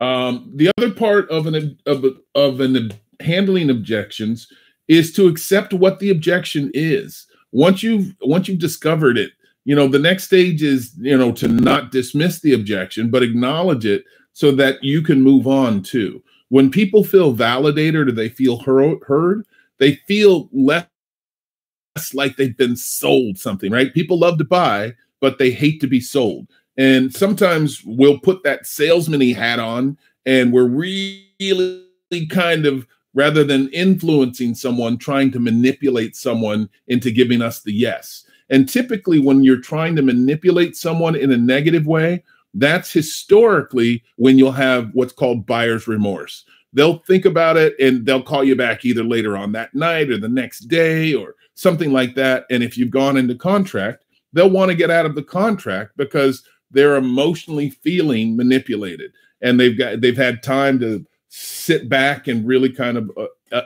The other part of an handling objections is to accept what the objection is. Once you've discovered it, the next stage is, to not dismiss the objection, but acknowledge it so that you can move on too. When people feel validated or they feel heard, they feel less like they've been sold something, right? People love to buy, but they hate to be sold. And sometimes we'll put that salesman-y hat on, and we're really kind of, rather than influencing someone, trying to manipulate someone into giving us the yes. And typically when you're trying to manipulate someone in a negative way, that's historically when you'll have what's called buyer's remorse. They'll think about it and they'll call you back either later on that night or the next day or something like that. And if you've gone into contract, they'll want to get out of the contract because they're emotionally feeling manipulated, and they've had time to sit back and really kind of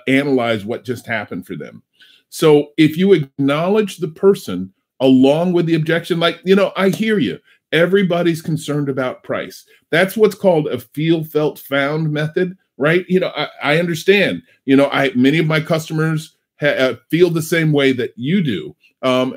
analyze what just happened for them. So if you acknowledge the person along with the objection, like, I hear you. Everybody's concerned about price. That's what's called a feel, felt, found method, right? I understand. Many of my customers feel the same way that you do.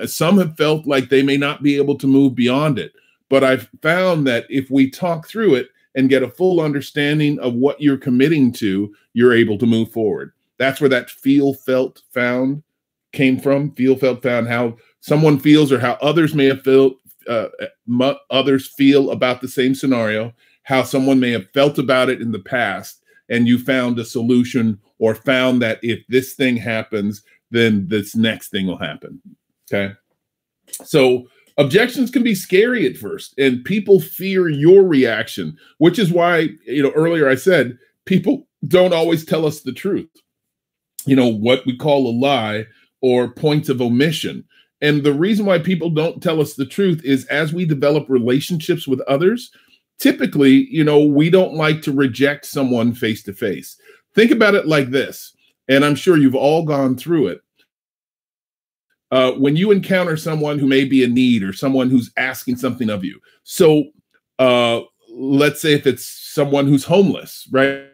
Some have felt like they may not be able to move beyond it. But I've found that if we talk through it and get a full understanding of what you're committing to, you're able to move forward. That's where that feel, felt, found came from. Feel, felt, found, how someone feels or how others may have felt, others feel about the same scenario, how someone may have felt about it in the past, and you found a solution or found that if this thing happens, then this next thing will happen. Okay. So objections can be scary at first, and people fear your reaction, which is why, earlier I said, people don't always tell us the truth. What we call a lie or points of omission. And the reason why people don't tell us the truth is as we develop relationships with others, typically, we don't like to reject someone face to face. Think about it like this, and I'm sure you've all gone through it. When you encounter someone who may be in need or someone who's asking something of you. So let's say if it's someone who's homeless, right?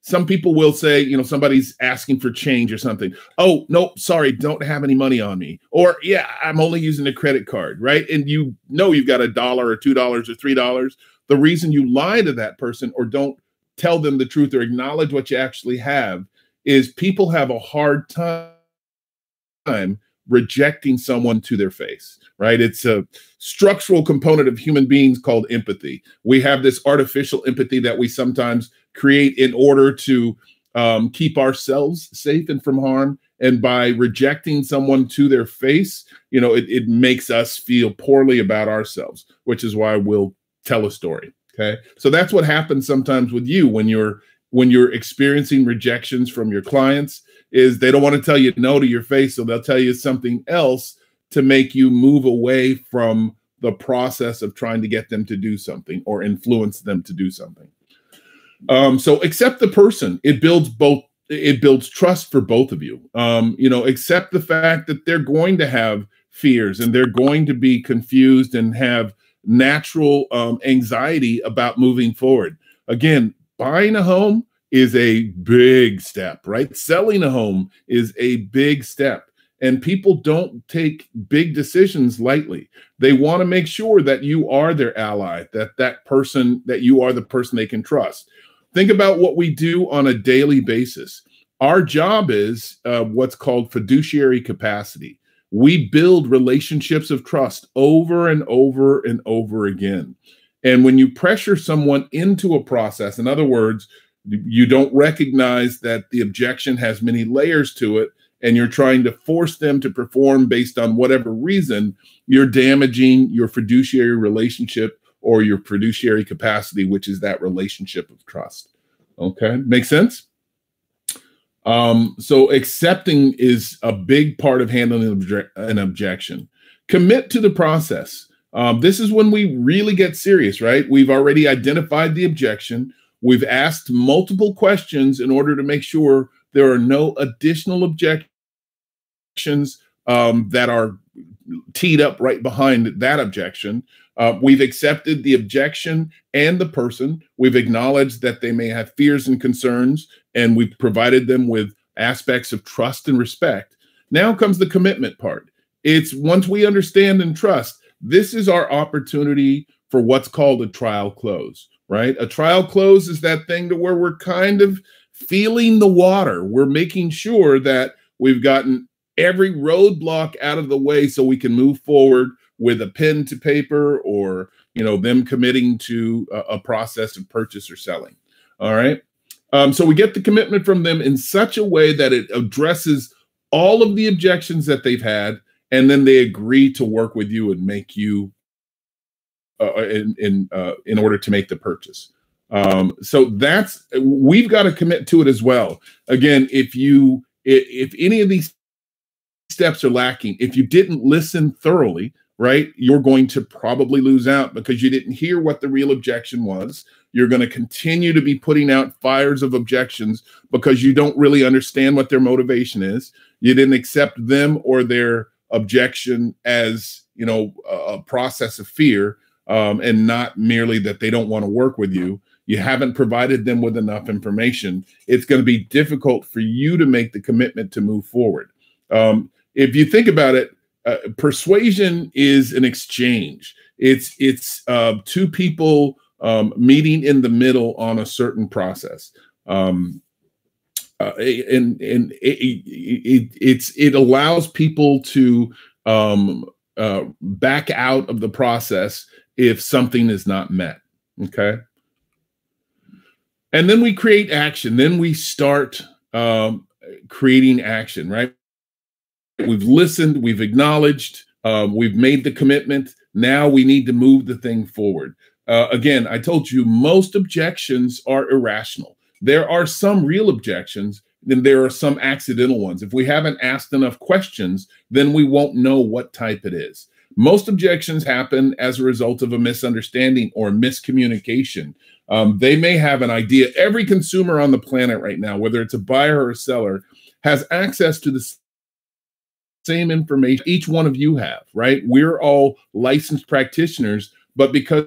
Some people will say, somebody's asking for change or something. Oh, no, sorry, don't have any money on me. Or, yeah, I'm only using a credit card, right? And you've got $1 or $2 or $3. The reason you lie to that person or don't tell them the truth or acknowledge what you actually have is people have a hard time rejecting someone to their face, right? It's a structural component of human beings called empathy. We have this artificial empathy that we sometimes create in order to keep ourselves safe and from harm. And by rejecting someone to their face, it makes us feel poorly about ourselves, which is why we'll tell a story. Okay. So that's what happens sometimes with you when you're experiencing rejections from your clients, is they don't want to tell you no to your face. So they'll tell you something else to make you move away from the process of trying to get them to do something or influence them to do something. So accept the person. It builds trust for both of you. Accept the fact that they're going to have fears and they're going to be confused and have natural anxiety about moving forward. Again, buying a home is a big step, right? Selling a home is a big step. And people don't take big decisions lightly. They want to make sure that you are their ally, that you are the person they can trust. Think about what we do on a daily basis. Our job is what's called fiduciary capacity. We build relationships of trust over and over and over again. And when you pressure someone into a process, in other words, you don't recognize that the objection has many layers to it, and you're trying to force them to perform based on whatever reason, you're damaging your fiduciary relationship or your fiduciary capacity, which is that relationship of trust. Okay, make sense? So accepting is a big part of handling an objection. Commit to the process. This is when we really get serious, right? We've already identified the objection. We've asked multiple questions in order to make sure there are no additional objections that are teed up right behind that objection. We've accepted the objection and the person. We've acknowledged that they may have fears and concerns, and we've provided them with aspects of trust and respect. Now comes the commitment part. It's once we understand and trust, this is our opportunity for what's called a trial close, right? A trial close is that thing to where we're kind of feeling the water. We're making sure that we've gotten every roadblock out of the way so we can move forward with a pen to paper, or them committing to a process of purchase or selling. All right. So we get the commitment from them in such a way that it addresses all of the objections that they've had, and then they agree to work with you and make you in order to make the purchase. So we've got to commit to it as well. Again, if any of these steps are lacking, if you didn't listen thoroughly, right, you're going to probably lose out because you didn't hear what the real objection was. You're going to continue to be putting out fires of objections because you don't really understand what their motivation is. You didn't accept them or their objection as, a process of fear, and not merely that they don't want to work with you. You haven't provided them with enough information. It's going to be difficult for you to make the commitment to move forward. If you think about it, persuasion is an exchange. It's two people meeting in the middle on a certain process, and it allows people to back out of the process if something is not met. Okay, and then we create action. Then we start creating action. Right. We've listened, we've acknowledged, we've made the commitment. Now we need to move the thing forward. Again, I told you most objections are irrational. There are some real objections, then there are some accidental ones. If we haven't asked enough questions, then we won't know what type it is. Most objections happen as a result of a misunderstanding or miscommunication. They may have an idea. Every consumer on the planet right now, whether it's a buyer or a seller, has access to the same information each one of you have, right? We're all licensed practitioners, but because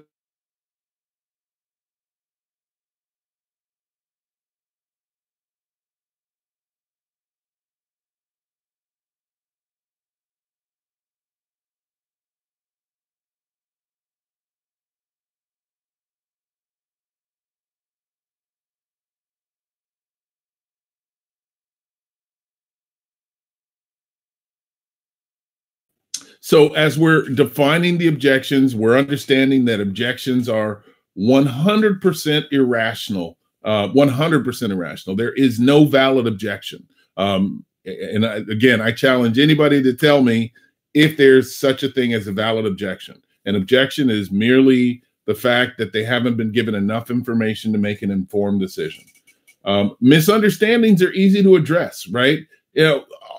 So as we're defining the objections, we're understanding that objections are 100% irrational, 100% irrational. There is no valid objection. Again, I challenge anybody to tell me if there's such a thing as a valid objection. An objection is merely the fact that they haven't been given enough information to make an informed decision. Misunderstandings are easy to address, right?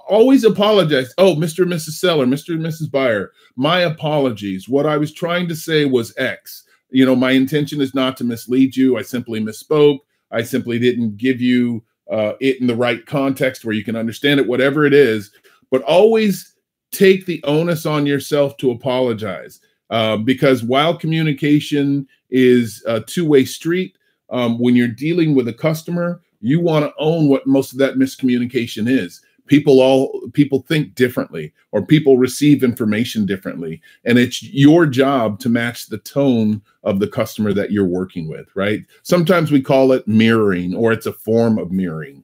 Always apologize. Oh, Mr. and Mrs. Seller, Mr. and Mrs. Buyer, my apologies. What I was trying to say was X. My intention is not to mislead you. I simply misspoke. I simply didn't give you it in the right context where you can understand it, whatever it is. But always take the onus on yourself to apologize, because while communication is a two-way street, when you're dealing with a customer, you want to own what most of that miscommunication is. People think differently, or people receive information differently. And it's your job to match the tone of the customer that you're working with, right? Sometimes we call it mirroring, or it's a form of mirroring.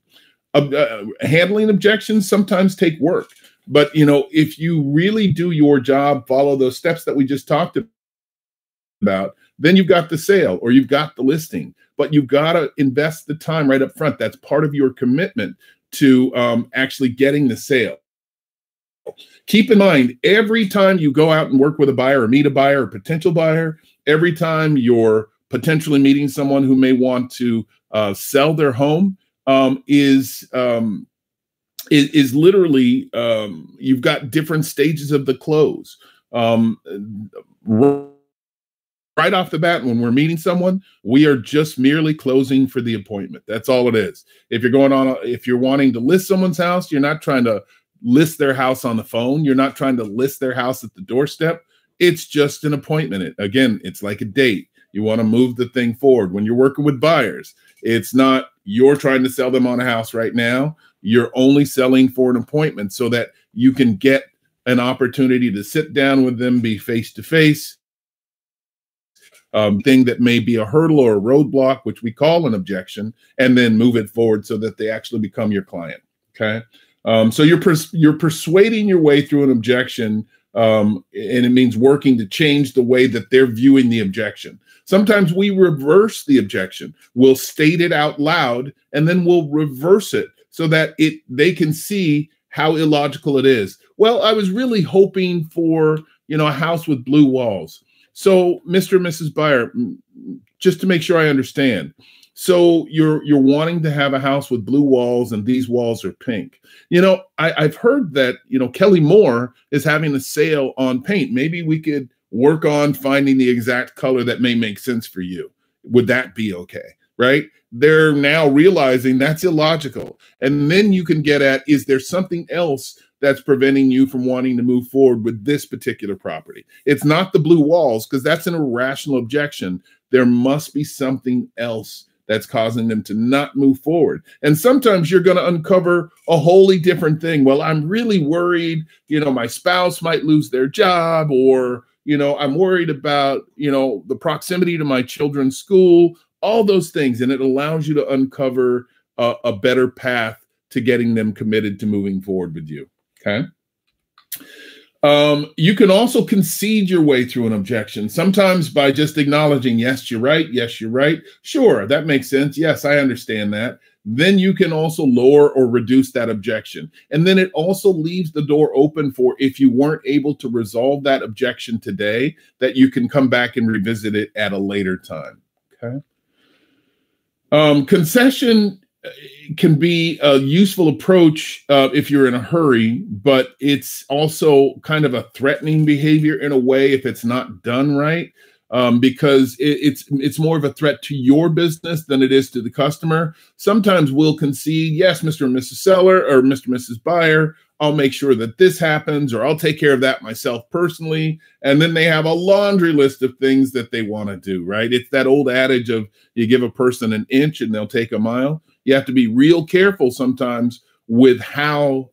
Handling objections sometimes take work. But, if you really do your job, follow those steps that we just talked about, then you've got the sale or you've got the listing. But you've got to invest the time right up front. That's part of your commitment to actually getting the sale. Keep in mind, every time you go out and work with a buyer or meet a buyer or potential buyer, every time you're potentially meeting someone who may want to sell their home, is literally, you've got different stages of the close. Right off the bat, when we're meeting someone, we are just merely closing for the appointment. That's all it is. If you're wanting to list someone's house, you're not trying to list their house on the phone. You're not trying to list their house at the doorstep. It's just an appointment. Again, it's like a date. You want to move the thing forward. When you're working with buyers, it's not you're trying to sell them on a house right now. You're only selling for an appointment so that you can get an opportunity to sit down with them, be face-to-face. Thing that may be a hurdle or a roadblock, which we call an objection, and then move it forward so that they actually become your client. Okay. So you're persuading your way through an objection, and it means working to change the way that they're viewing the objection. Sometimes we reverse the objection. We'll state it out loud, and then we'll reverse it so that they can see how illogical it is. Well, I was really hoping for, a house with blue walls. So, Mr. and Mrs. Buyer, just to make sure I understand. So you're wanting to have a house with blue walls, and these walls are pink. I've heard that, Kelly Moore is having a sale on paint. Maybe we could work on finding the exact color that may make sense for you. Would that be okay? Right? They're now realizing that's illogical. And then you can get at, is there something else that's preventing you from wanting to move forward with this particular property? It's not the blue walls, because that's an irrational objection. There must be something else that's causing them to not move forward. And sometimes you're going to uncover a wholly different thing. Well, I'm really worried, my spouse might lose their job, or, I'm worried about, the proximity to my children's school, all those things. And it allows you to uncover a better path to getting them committed to moving forward with you. Okay. You can also concede your way through an objection, sometimes by just acknowledging, yes, you're right. Yes, you're right. Sure, that makes sense. Yes, I understand that. Then you can also lower or reduce that objection. And then it also leaves the door open for, if you weren't able to resolve that objection today, that you can come back and revisit it at a later time. Okay. Concession can be a useful approach if you're in a hurry, but it's also kind of a threatening behavior in a way if it's not done right, because it's more of a threat to your business than it is to the customer. Sometimes we'll concede, yes, Mr. and Mrs. Seller, or Mr. and Mrs. Buyer, I'll make sure that this happens, or I'll take care of that myself personally. And then they have a laundry list of things that they want to do, right? It's that old adage of you give a person an inch and they'll take a mile. You have to be real careful sometimes with how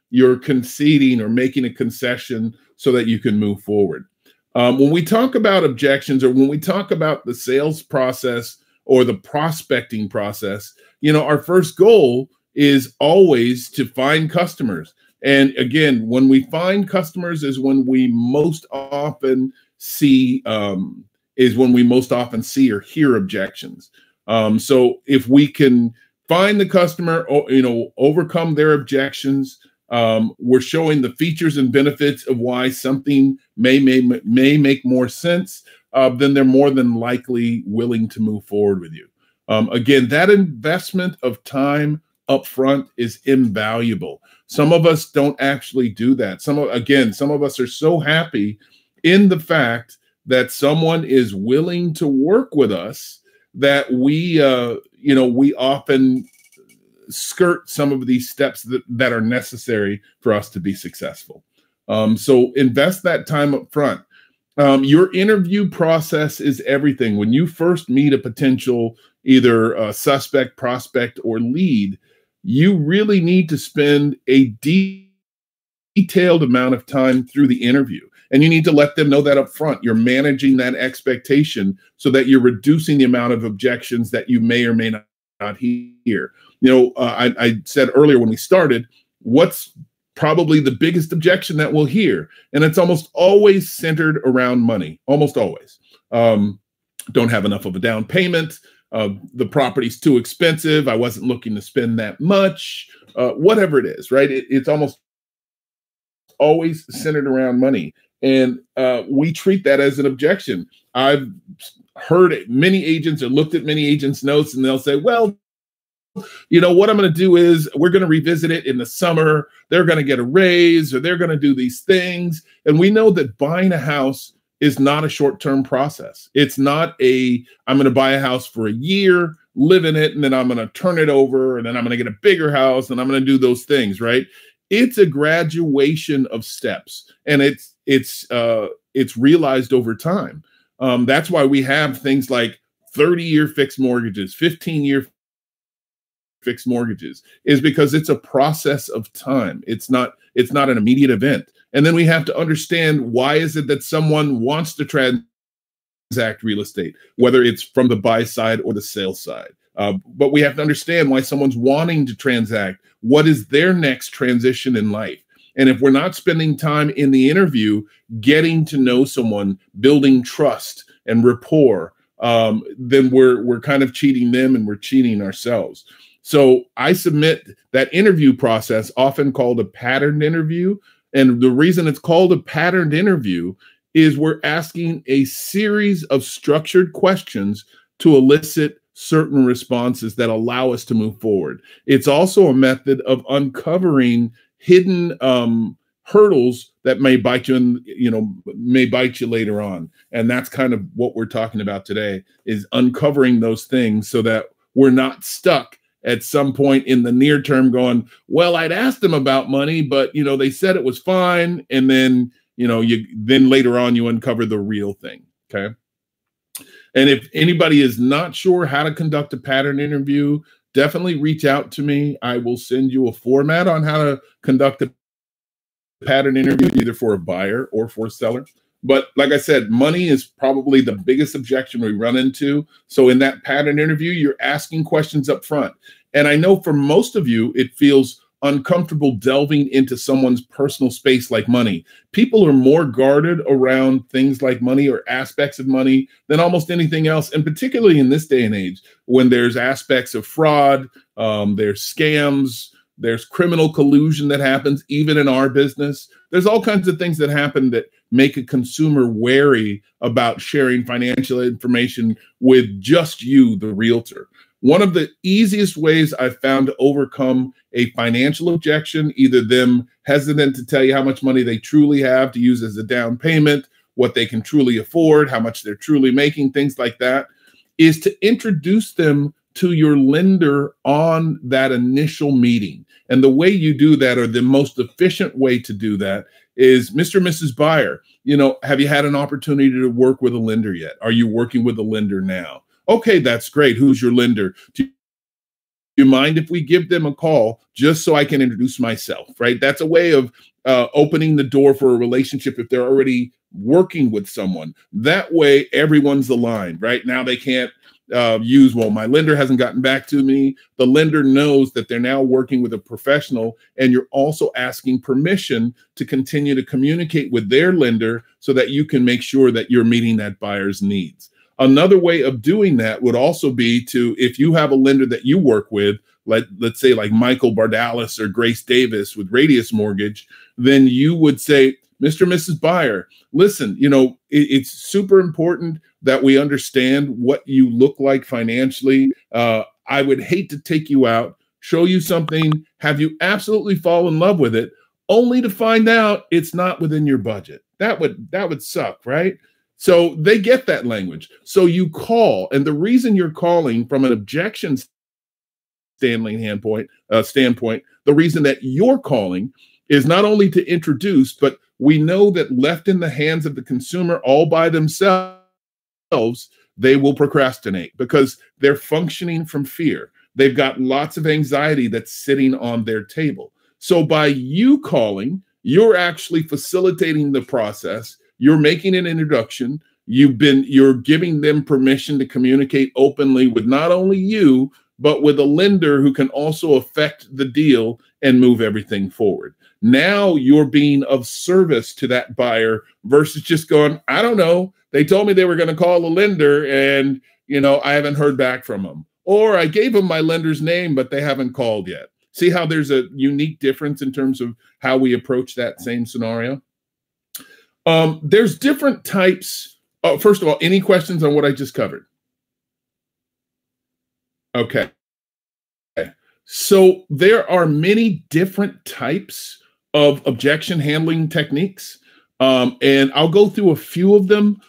you're conceding or making a concession so that you can move forward. When we talk about objections, or when we talk about the sales process or the prospecting process, our first goal is always to find customers. And again, when we find customers is when we most often see or hear objections. So if we can find the customer, overcome their objections, we're showing the features and benefits of why something may make more sense, then they're more than likely willing to move forward with you. Again, that investment of time up front is invaluable. Some of us don't actually do that. Some of us are so happy in the fact that someone is willing to work with us that we often skirt some of these steps that are necessary for us to be successful. So invest that time up front. Your interview process is everything. When you first meet a potential either a suspect, prospect, or lead, you really need to spend a detailed amount of time through the interview. And you need to let them know that up front. You're managing that expectation so that you're reducing the amount of objections that you may or may not hear. I said earlier when we started, what's probably the biggest objection that we'll hear? And it's almost always centered around money, almost always. Don't have enough of a down payment. The property's too expensive. I wasn't looking to spend that much. Whatever it is, right? It's almost always centered around money. And we treat that as an objection. I've heard many agents or looked at many agents' notes, and they'll say, well, what I'm going to do is we're going to revisit it in the summer. They're going to get a raise, or they're going to do these things. And we know that buying a house is not a short-term process. It's not I'm going to buy a house for a year, live in it, and then I'm going to turn it over, and then I'm going to get a bigger house, and I'm going to do those things, right? it's a graduation of steps, and it's realized over time. That's why we have things like 30-year fixed mortgages, 15-year fixed mortgages, is because it's a process of time. It's not an immediate event. And then we have to understand, why is it that someone wants to transact real estate, whether it's from the buy side or the sell side. But we have to understand why someone's wanting to transact. What is their next transition in life? And if we're not spending time in the interview getting to know someone, building trust and rapport, then we're kind of cheating them, and we're cheating ourselves. So I submit that interview process, often called a patterned interview. And the reason it's called a patterned interview is we're asking a series of structured questions to elicit certain responses that allow us to move forward. It's also a method of uncovering hidden hurdles that may bite you, and may bite you later on. And that's kind of what we're talking about today, is uncovering those things so that we're not stuck at some point in the near term going, well, I'd asked them about money, but they said it was fine. And then, then later on you uncover the real thing. Okay. And if anybody is not sure how to conduct a pattern interview, definitely reach out to me. I will send you a format on how to conduct a pattern interview, either for a buyer or for a seller. But like I said, money is probably the biggest objection we run into. So in that pattern interview, you're asking questions up front. And I know for most of you, it feels uncomfortable delving into someone's personal space like money. People are more guarded around things like money or aspects of money than almost anything else. And particularly in this day and age, when there's aspects of fraud, there's scams, there's criminal collusion that happens even in our business. There's all kinds of things that happen that make a consumer wary about sharing financial information with just you, the realtor. One of the easiest ways I've found to overcome a financial objection, either them hesitant to tell you how much money they truly have to use as a down payment, what they can truly afford, how much they're truly making, things like that, is to introduce them to your lender on that initial meeting. And the way you do that, or the most efficient way to do that, is, Mr. and Mrs. Buyer, have you had an opportunity to work with a lender yet? Are you working with a lender now? Okay, that's great. Who's your lender? Do you mind if we give them a call just so I can introduce myself, right? That's a way of opening the door for a relationship if they're already working with someone. That way, everyone's aligned, right? Now they can't well, my lender hasn't gotten back to me. The lender knows that they're now working with a professional, and you're also asking permission to continue to communicate with their lender so that you can make sure that you're meeting that buyer's needs. Another way of doing that would also be to, if you have a lender that you work with, let's say like Michael Bardalis or Grace Davis with Radius Mortgage, then you would say, Mr. and Mrs. Buyer, listen, it's super important that we understand what you look like financially. I would hate to take you out, show you something, have you absolutely fall in love with it, only to find out it's not within your budget. That would suck, right? So they get that language. So you call, and the reason you're calling from an objection standpoint, the reason that you're calling is not only to introduce, but we know that left in the hands of the consumer all by themselves, they will procrastinate because they're functioning from fear. They've got lots of anxiety that's sitting on their table. So by you calling, you're actually facilitating the process. You're making an introduction. You're giving them permission to communicate openly with not only you, but with a lender who can also affect the deal and move everything forward. Now you're being of service to that buyer versus just going, I don't know, they told me they were going to call a lender and, I haven't heard back from them. Or I gave them my lender's name, but they haven't called yet. See how there's a unique difference in terms of how we approach that same scenario? There's different types. First of all, any questions on what I just covered? Okay. So there are many different types of objection handling techniques. And I'll go through a few of them.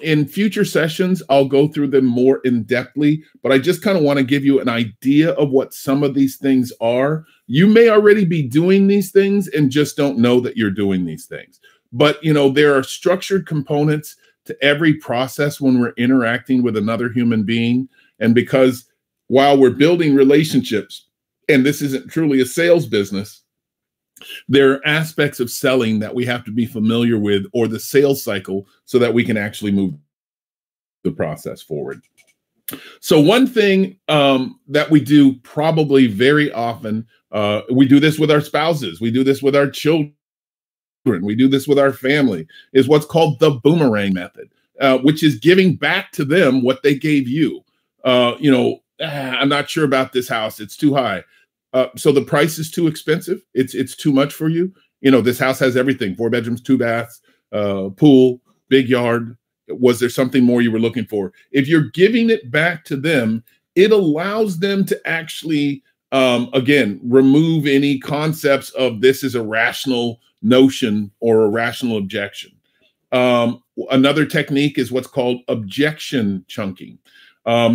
In future sessions, I'll go through them more in depthly, but I just kind of want to give you an idea of what some of these things are. You may already be doing these things and just don't know that you're doing these things. But, there are structured components to every process when we're interacting with another human being. And because while we're building relationships, and this isn't truly a sales business, there are aspects of selling that we have to be familiar with, or the sales cycle, so that we can actually move the process forward. So one thing that we do probably very often, we do this with our spouses, we do this with our children, we do this with our family, is what's called the boomerang method, which is giving back to them what they gave you. I'm not sure about this house, it's too high. So the price is too expensive. It's too much for you. This house has everything: 4 bedrooms, 2 baths, pool, big yard. Was there something more you were looking for? If you're giving it back to them, it allows them to actually, again, remove any concepts of this is a rational notion or a rational objection. Another technique is what's called objection chunking.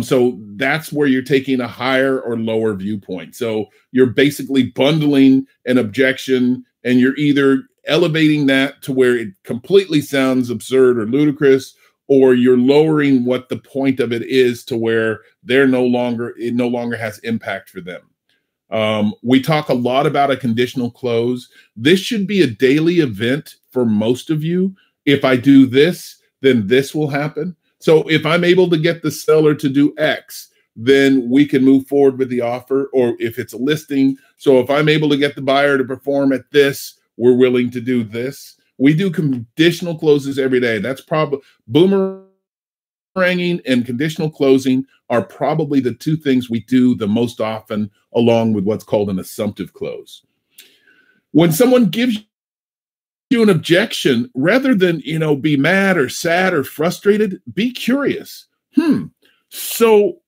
So that's where you're taking a higher or lower viewpoint. So you're basically bundling an objection, and you're either elevating that to where it completely sounds absurd or ludicrous, or you're lowering what the point of it is to where it no longer has impact for them. We talk a lot about a conditional close. This should be a daily event for most of you. If I do this, then this will happen. So if I'm able to get the seller to do X, then we can move forward with the offer, or if it's a listing. So if I'm able to get the buyer to perform at this, we're willing to do this. We do conditional closes every day. That's probably boomeranging and conditional closing are probably the two things we do the most often, along with what's called an assumptive close. When someone gives you an objection, rather than be mad or sad or frustrated, be curious. So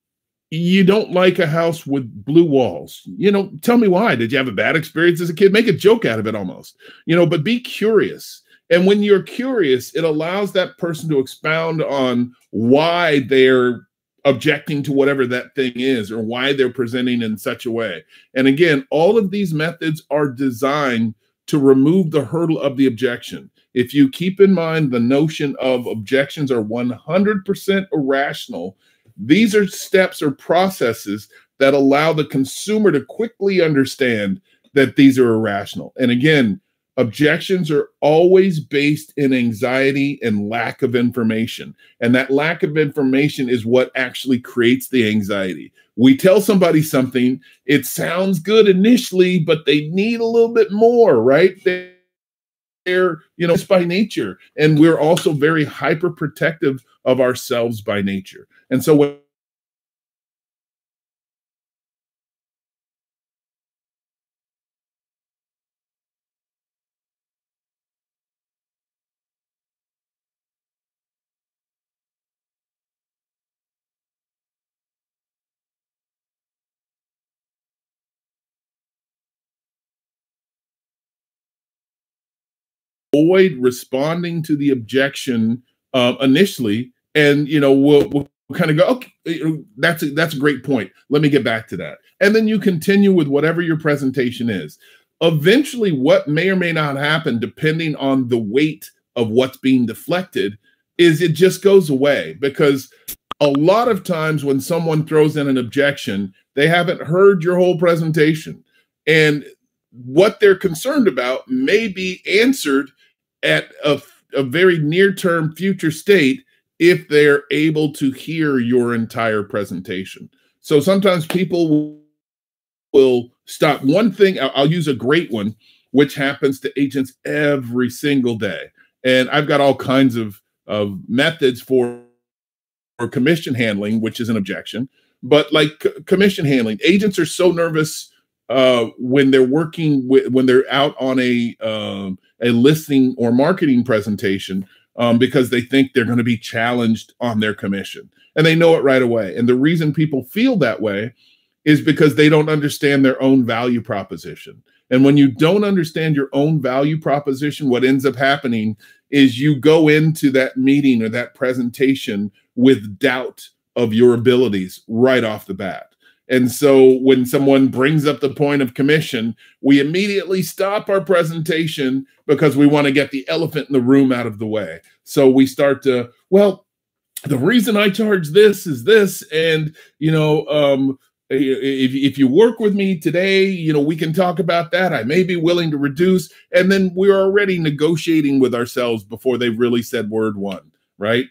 you don't like a house with blue walls? Tell me why. Did you have a bad experience as a kid? Make a joke out of it almost. But be curious. And when you're curious, it allows that person to expound on why they're objecting to whatever that thing is, or why they're presenting in such a way. And again, all of these methods are designed to remove the hurdle of the objection. If you keep in mind the notion of objections are 100% irrational, these are steps or processes that allow the consumer to quickly understand that these are irrational. And again, objections are always based in anxiety and lack of information. And that lack of information is what actually creates the anxiety. We tell somebody something, it sounds good initially, but they need a little bit more, right? They're just by nature. And we're also very hyper protective of ourselves by nature. And so when avoid responding to the objection initially, and we'll kind of go, okay, that's a great point. Let me get back to that, and then you continue with whatever your presentation is. Eventually, what may or may not happen, depending on the weight of what's being deflected, is it just goes away, because a lot of times when someone throws in an objection, they haven't heard your whole presentation, and what they're concerned about may be answered at a very near-term future state if they're able to hear your entire presentation. So sometimes people will stop. One thing, I'll use a great one, which happens to agents every single day. And I've got all kinds of methods for commission handling, which is an objection. But like commission handling, agents are so nervous when they're when they're out on a listing or marketing presentation, because they think they're going to be challenged on their commission, and they know it right away. And the reason people feel that way is because they don't understand their own value proposition. And when you don't understand your own value proposition, what ends up happening is you go into that meeting or that presentation with doubt of your abilities right off the bat. And so when someone brings up the point of commission, we immediately stop our presentation because we want to get the elephant in the room out of the way. So we start to, well, the reason I charge this is this. And, if you work with me today, we can talk about that. I may be willing to reduce. And then we're already negotiating with ourselves before they've really said word one, right?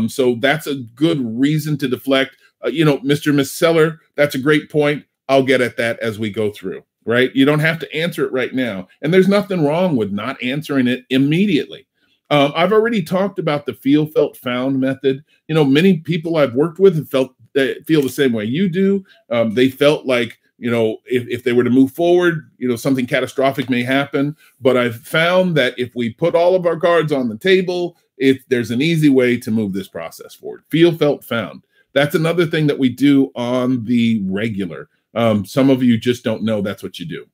So that's a good reason to deflect. Mr. and Miss Seller, that's a great point. I'll get at that as we go through, right? You don't have to answer it right now. And there's nothing wrong with not answering it immediately. I've already talked about the feel, felt, found method. Many people I've worked with have feel the same way you do. They felt like, if they were to move forward, something catastrophic may happen. But I've found that if we put all of our cards on the table, there's an easy way to move this process forward. Feel, felt, found. That's another thing that we do on the regular. Some of you just don't know that's what you do.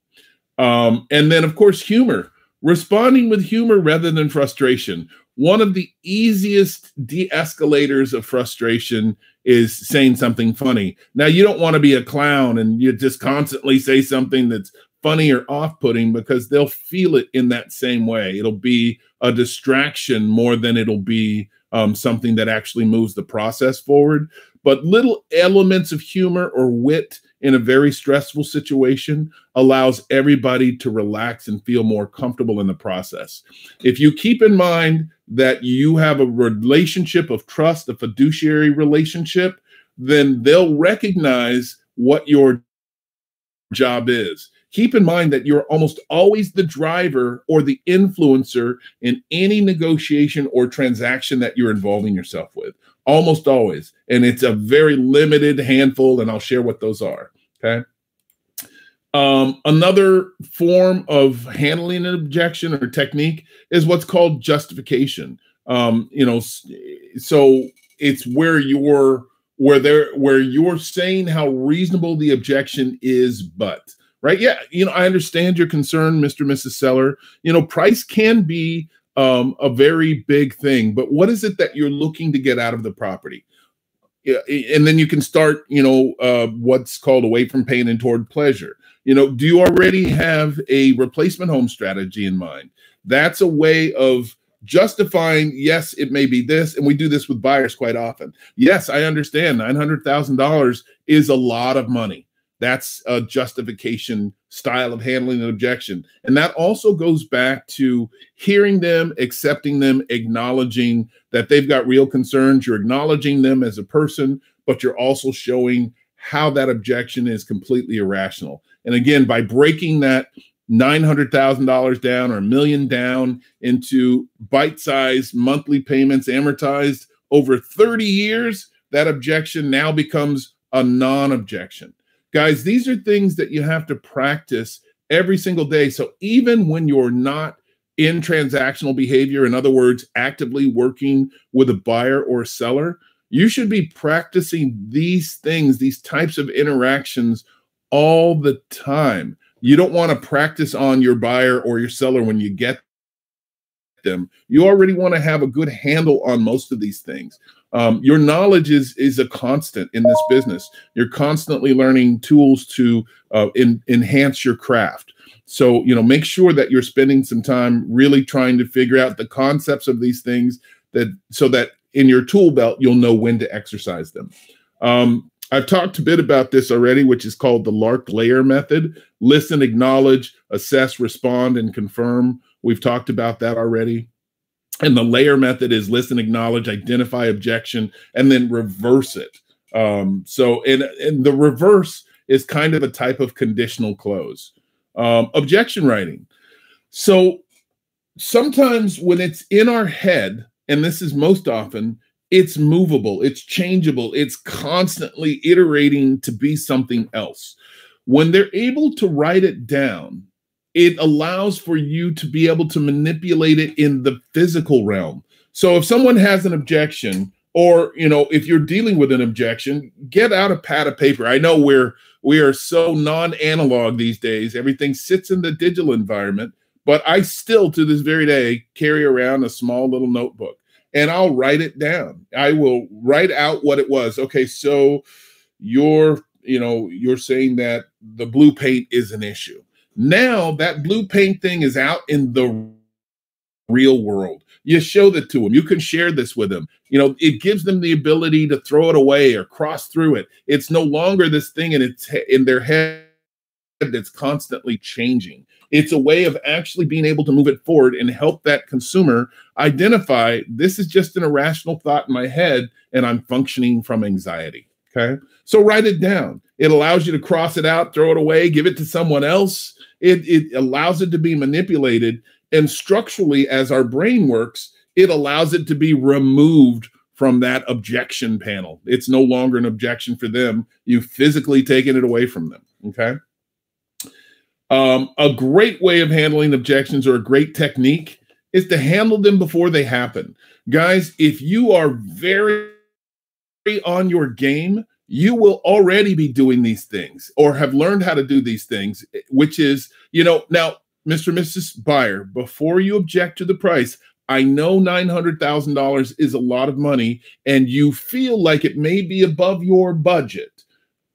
And then, of course, humor. Responding with humor rather than frustration. One of the easiest de-escalators of frustration is saying something funny. Now, you don't want to be a clown and you just constantly say something that's funny or off-putting, because they'll feel it in that same way. It'll be a distraction more than it'll be something that actually moves the process forward. But little elements of humor or wit in a very stressful situation allows everybody to relax and feel more comfortable in the process. If you keep in mind that you have a relationship of trust, a fiduciary relationship, then they'll recognize what your job is. Keep in mind that you're almost always the driver or the influencer in any negotiation or transaction that you're involving yourself with. Almost always. And it's a very limited handful, and I'll share what those are. Okay. Another form of handling an objection or technique is what's called justification. So it's where you're saying how reasonable the objection is, but right. Yeah. I understand your concern, Mr. and Mrs. Seller. Price can be a very big thing, but what is it that you're looking to get out of the property? Yeah, and then you can start, what's called away from pain and toward pleasure. Do you already have a replacement home strategy in mind? That's a way of justifying, yes, it may be this. And we do this with buyers quite often. Yes, I understand $900,000 is a lot of money. That's a justification style of handling an objection. And that also goes back to hearing them, accepting them, acknowledging that they've got real concerns. You're acknowledging them as a person, but you're also showing how that objection is completely irrational. And again, by breaking that $900,000 down or $1 million down into bite-sized monthly payments amortized over 30 years, that objection now becomes a non-objection. Guys, these are things that you have to practice every single day. So even when you're not in transactional behavior, in other words, actively working with a buyer or a seller, you should be practicing these things, these types of interactions all the time. You don't want to practice on your buyer or your seller when you get them. You already want to have a good handle on most of these things. Your knowledge is a constant in this business. You're constantly learning tools to enhance your craft. So, make sure that you're spending some time really trying to figure out the concepts of these things so that in your tool belt, you'll know when to exercise them. I've talked a bit about this already, which is called the LARC layer method. Listen, acknowledge, assess, respond, and confirm. We've talked about that already. And the layer method is listen, acknowledge, identify objection, and then reverse it. And the reverse is kind of a type of conditional close. Objection writing. So sometimes when it's in our head, and this is most often, it's movable, it's changeable, it's constantly iterating to be something else. When they're able to write it down, it allows for you to be able to manipulate it in the physical realm. So if someone has an objection Or, if you're dealing with an objection, get out a pad of paper. I know we are so non-analog these days. Everything sits in the digital environment, but I still, to this very day, carry around a small little notebook, and I'll write it down. I will write out what it was. Okay, so you're saying that the blue paint is an issue. Now that blue paint thing is out in the real world. You show that to them. You can share this with them. It gives them the ability to throw it away or cross through it. It's no longer this thing in their head that's constantly changing. It's a way of actually being able to move it forward and help that consumer identify, this is just an irrational thought in my head and I'm functioning from anxiety. Okay. So write it down. It allows you to cross it out, throw it away, give it to someone else. It allows it to be manipulated. And structurally, as our brain works, it allows it to be removed from that objection panel. It's no longer an objection for them. You've physically taken it away from them. Okay. A great way of handling objections, or a great technique, is to handle them before they happen. Guys, if you are very on your game, you will already be doing these things or have learned how to do these things, which is, now, Mr. and Mrs. Buyer, before you object to the price, I know $900,000 is a lot of money and you feel like it may be above your budget,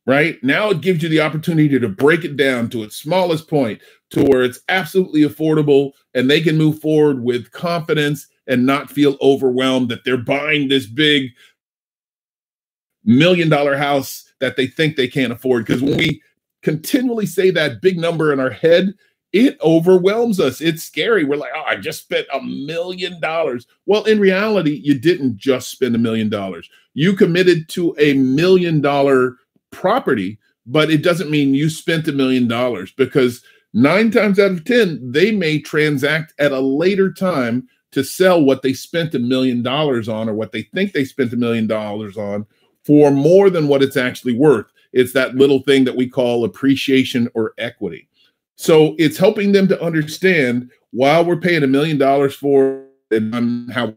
right? Now it gives you the opportunity to break it down to its smallest point, to where it's absolutely affordable and they can move forward with confidence and not feel overwhelmed that they're buying this big $1 million house that they think they can't afford. Because when we continually say that big number in our head, it overwhelms us. It's scary. We're like, oh, I just spent $1 million. Well, in reality, you didn't just spend $1 million. You committed to $1 million property, but it doesn't mean you spent $1 million, because 9 times out of 10, they may transact at a later time to sell what they spent $1 million on, or what they think they spent $1 million on, for more than what it's actually worth. It's that little thing that we call appreciation or equity. So it's helping them to understand, while we're paying $1 million for it, and how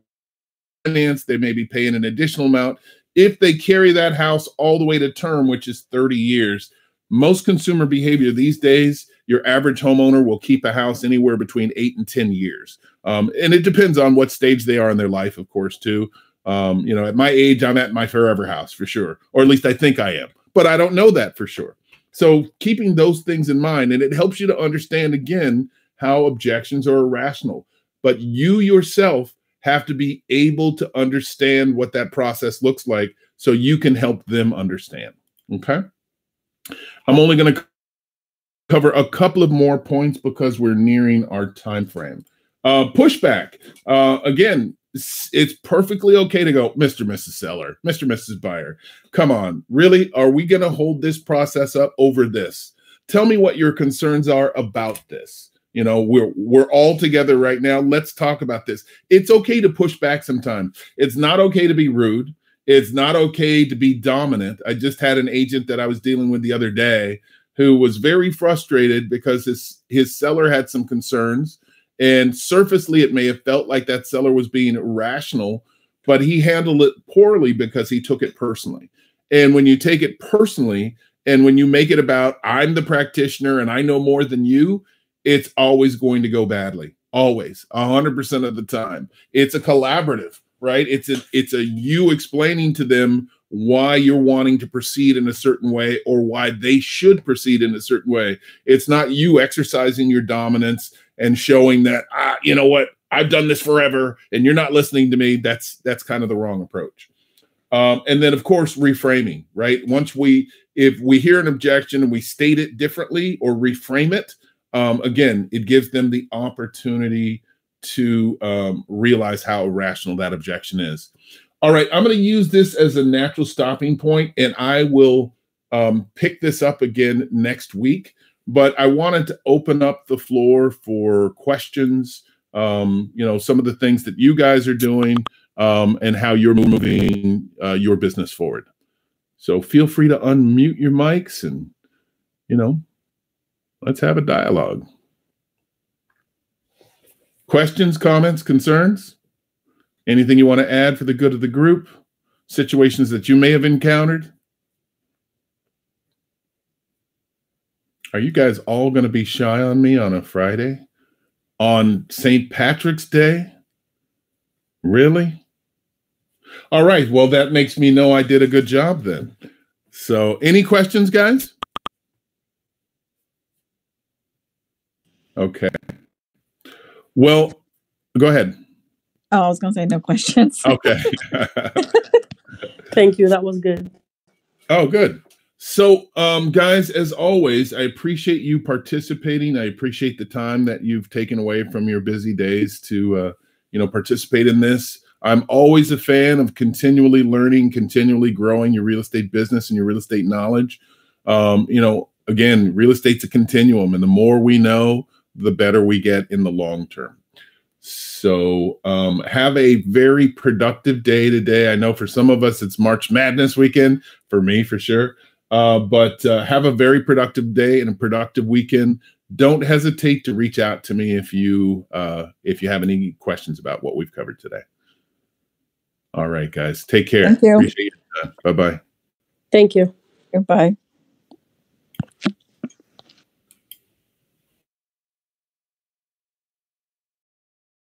finance, they may be paying an additional amount. If they carry that house all the way to term, which is 30 years, most consumer behavior these days, your average homeowner will keep a house anywhere between 8 and 10 years. And it depends on what stage they are in their life, of course, too. At my age, I'm at my forever house for sure, or at least I think I am, but I don't know that for sure. So keeping those things in mind, and it helps you to understand, again, how objections are irrational. But you yourself have to be able to understand what that process looks like so you can help them understand. Okay? I'm only going to cover a couple of more points because we're nearing our time frame. Pushback. Again, it's perfectly okay to go, Mr. and Mrs. Seller, Mr. and Mrs. Buyer, come on, really? Are we going to hold this process up over this? Tell me what your concerns are about this. We're all together right now. Let's talk about this. It's okay to push back sometimes. It's not okay to be rude. It's not okay to be dominant. I just had an agent that I was dealing with the other day who was very frustrated because his seller had some concerns. And surfacely, it may have felt like that seller was being irrational, but he handled it poorly because he took it personally. And when you take it personally, and when you make it about, I'm the practitioner and I know more than you, it's always going to go badly. Always, 100% of the time. It's a collaborative, right? It's a you explaining to them why you're wanting to proceed in a certain way, or why they should proceed in a certain way. It's not you exercising your dominance and showing that, you know what, I've done this forever and you're not listening to me. That's kind of the wrong approach. And then, of course, reframing, right? If we hear an objection and we state it differently or reframe it, again, it gives them the opportunity to realize how irrational that objection is. All right, I'm going to use this as a natural stopping point, and I will pick this up again next week. But I wanted to open up the floor for questions, some of the things that you guys are doing, and how you're moving your business forward. So feel free to unmute your mics and, let's have a dialogue. Questions, comments, concerns? Anything you want to add for the good of the group? situations that you may have encountered? Are you guys all going to be shy on me on a Friday? On St. Patrick's Day? Really? All right. Well, that makes me know I did a good job then. So any questions, guys? Okay. Well, go ahead. Oh, I was going to say no questions. Okay. Thank you. That was good. Oh, good. So, guys, as always, I appreciate you participating. I appreciate the time that you've taken away from your busy days to, participate in this. I'm always a fan of continually learning, continually growing your real estate business and your real estate knowledge. Again, real estate's a continuum, and the more we know, the better we get in the long term. So have a very productive day today. I know for some of us, it's March Madness weekend. For me, for sure. But have a very productive day and a productive weekend. Don't hesitate to reach out to me if you have any questions about what we've covered today. All right, guys. Take care. Thank you. Appreciate your time. Bye-bye. Thank you. Goodbye.